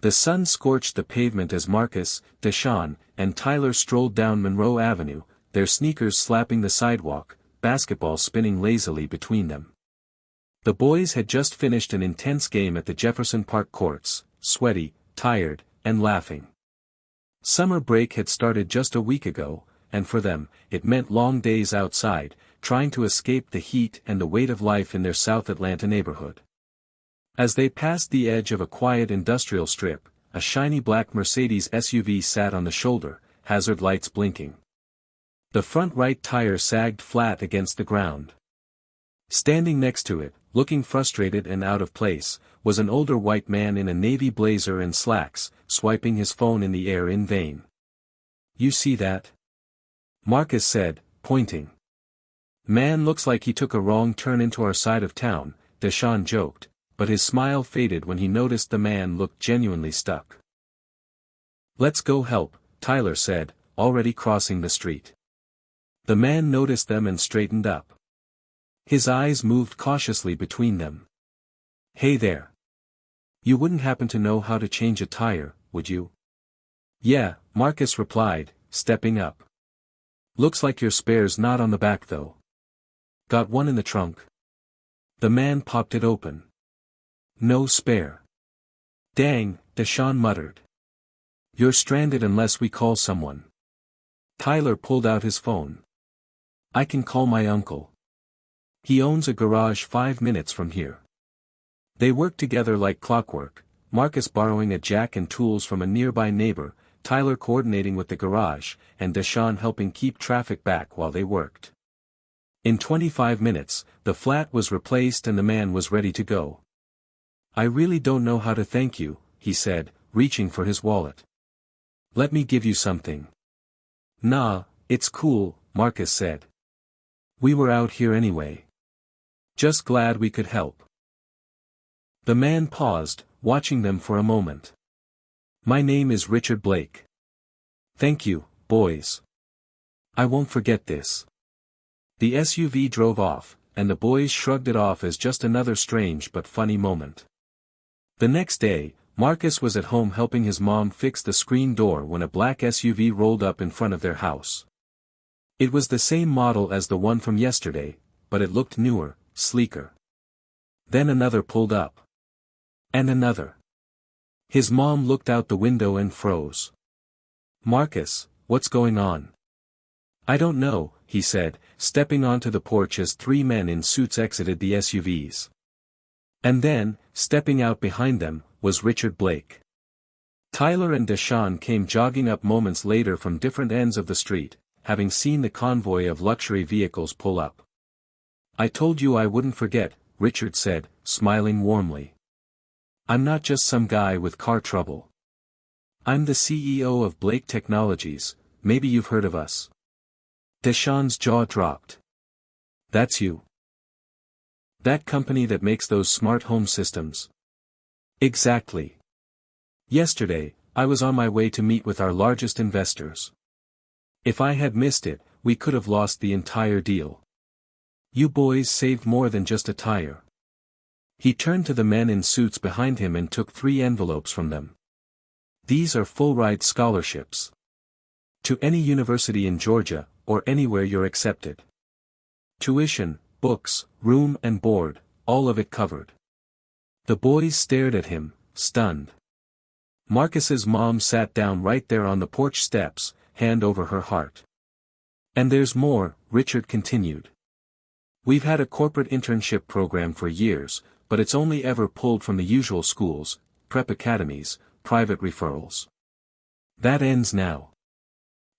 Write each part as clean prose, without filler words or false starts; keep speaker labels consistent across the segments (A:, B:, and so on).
A: The sun scorched the pavement as Marcus, Deshaun, and Tyler strolled down Monroe Avenue, their sneakers slapping the sidewalk, basketball spinning lazily between them. The boys had just finished an intense game at the Jefferson Park courts, sweaty, tired, and laughing. Summer break had started just a week ago, and for them, it meant long days outside, trying to escape the heat and the weight of life in their South Atlanta neighborhood. As they passed the edge of a quiet industrial strip, a shiny black Mercedes SUV sat on the shoulder, hazard lights blinking. The front right tire sagged flat against the ground. Standing next to it, looking frustrated and out of place, was an older white man in a navy blazer and slacks, swiping his phone in the air in vain. "You see that?" Marcus said, pointing. "Man looks like he took a wrong turn into our side of town," Deshaun joked, but his smile faded when he noticed the man looked genuinely stuck. "Let's go help," Tyler said, already crossing the street. The man noticed them and straightened up. His eyes moved cautiously between them. "Hey there. You wouldn't happen to know how to change a tire, would you?" "Yeah," Marcus replied, stepping up. "Looks like your spare's not on the back though." "Got one in the trunk." The man popped it open. "No spare." "Dang," Deshaun muttered. "You're stranded unless we call someone." Tyler pulled out his phone. "I can call my uncle. He owns a garage 5 minutes from here." They worked together like clockwork, Marcus borrowing a jack and tools from a nearby neighbor, Tyler coordinating with the garage, and Deshaun helping keep traffic back while they worked. In 25 minutes, the flat was replaced and the man was ready to go. "I really don't know how to thank you," he said, reaching for his wallet. "Let me give you something." "Nah, it's cool," Marcus said. "We were out here anyway. Just glad we could help." The man paused, watching them for a moment. "My name is Richard Blake." "Thank you, boys. I won't forget this." The SUV drove off, and the boys shrugged it off as just another strange but funny moment. The next day, Marcus was at home helping his mom fix the screen door when a black SUV rolled up in front of their house. It was the same model as the one from yesterday, but it looked newer, sleeker. Then another pulled up. And another. His mom looked out the window and froze. "Marcus, what's going on?" "I don't know," he said, stepping onto the porch as 3 men in suits exited the SUVs. And then, stepping out behind them, was Richard Blake. Tyler and Deshaun came jogging up moments later from different ends of the street, having seen the convoy of luxury vehicles pull up. "I told you I wouldn't forget," Richard said, smiling warmly. "I'm not just some guy with car trouble. I'm the CEO of Blake Technologies, maybe you've heard of us." Deshaun's jaw dropped. "That's you? That company that makes those smart home systems?" "Exactly. Yesterday, I was on my way to meet with our largest investors. If I had missed it, we could have lost the entire deal. You boys saved more than just a tire." He turned to the men in suits behind him and took 3 envelopes from them. "These are full-ride scholarships. To any university in Georgia, or anywhere you're accepted. Tuition, books, room and board, all of it covered." The boys stared at him, stunned. Marcus's mom sat down right there on the porch steps, hand over her heart. "And there's more," Richard continued. "We've had a corporate internship program for years, but it's only ever pulled from the usual schools, prep academies, private referrals. That ends now.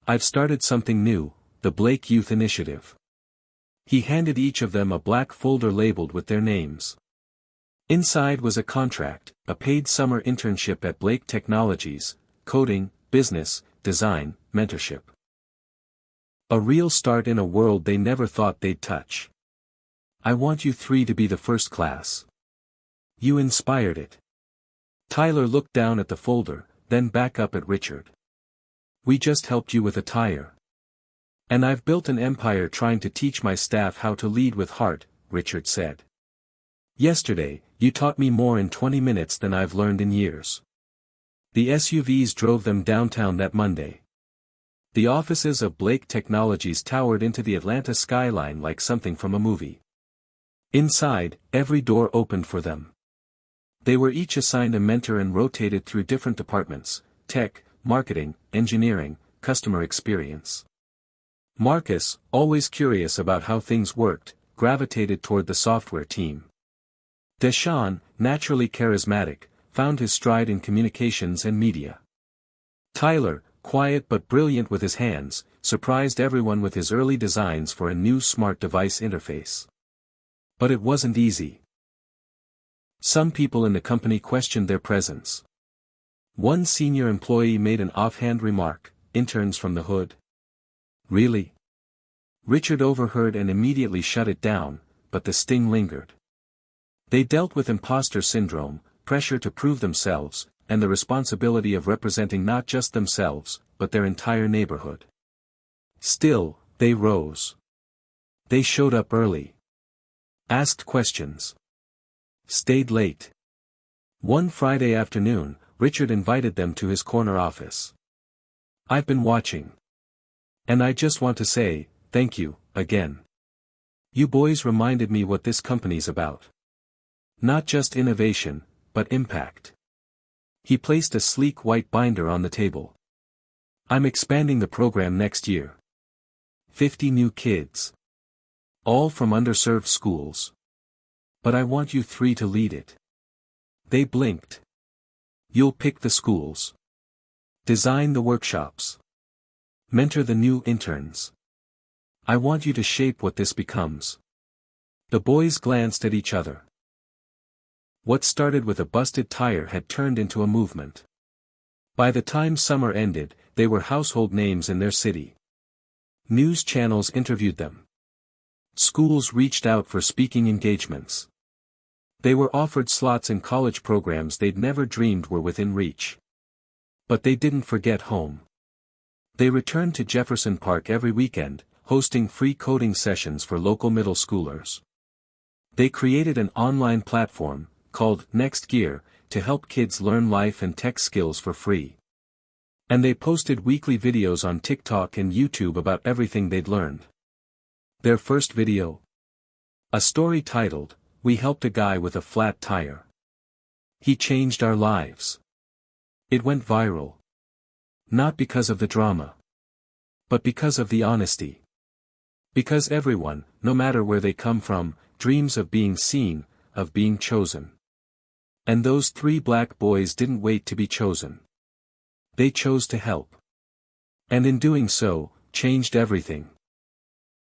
A: I've started something new, the Blake Youth Initiative." He handed each of them a black folder labeled with their names. Inside was a contract, a paid summer internship at Blake Technologies, coding, business, design, mentorship. A real start in a world they never thought they'd touch. "I want you 3 to be the first class. You inspired it." Tyler looked down at the folder, then back up at Richard. "We just helped you with a tire. And I've built an empire trying to teach my staff how to lead with heart," Richard said. "Yesterday, you taught me more in 20 minutes than I've learned in years." The SUVs drove them downtown that Monday. The offices of Blake Technologies towered into the Atlanta skyline like something from a movie. Inside, every door opened for them. They were each assigned a mentor and rotated through different departments: tech, marketing, engineering, customer experience. Marcus, always curious about how things worked, gravitated toward the software team. Deshaun, naturally charismatic, found his stride in communications and media. Tyler, quiet but brilliant with his hands, surprised everyone with his early designs for a new smart device interface. But it wasn't easy. Some people in the company questioned their presence. One senior employee made an offhand remark, "Interns from the hood? Really?" Richard overheard and immediately shut it down, but the sting lingered. They dealt with imposter syndrome, pressure to prove themselves, and the responsibility of representing not just themselves, but their entire neighborhood. Still, they rose. They showed up early. Asked questions. Stayed late. One Friday afternoon, Richard invited them to his corner office. "I've been watching. And I just want to say, thank you, again. You boys reminded me what this company's about. Not just innovation, but impact." He placed a sleek white binder on the table. "I'm expanding the program next year. 50 new kids. All from underserved schools. But I want you three to lead it." They blinked. "You'll pick the schools. Design the workshops. Mentor the new interns. I want you to shape what this becomes." The boys glanced at each other. What started with a busted tire had turned into a movement. By the time summer ended, they were household names in their city. News channels interviewed them. Schools reached out for speaking engagements. They were offered slots in college programs they'd never dreamed were within reach. But they didn't forget home. They returned to Jefferson Park every weekend, hosting free coding sessions for local middle schoolers. They created an online platform, called Next Gear, to help kids learn life and tech skills for free. And they posted weekly videos on TikTok and YouTube about everything they'd learned. Their first video? A story titled, "We Helped a Guy with a Flat Tire. He Changed Our Lives." It went viral. Not because of the drama. But because of the honesty. Because everyone, no matter where they come from, dreams of being seen, of being chosen. And those three black boys didn't wait to be chosen. They chose to help. And in doing so, changed everything.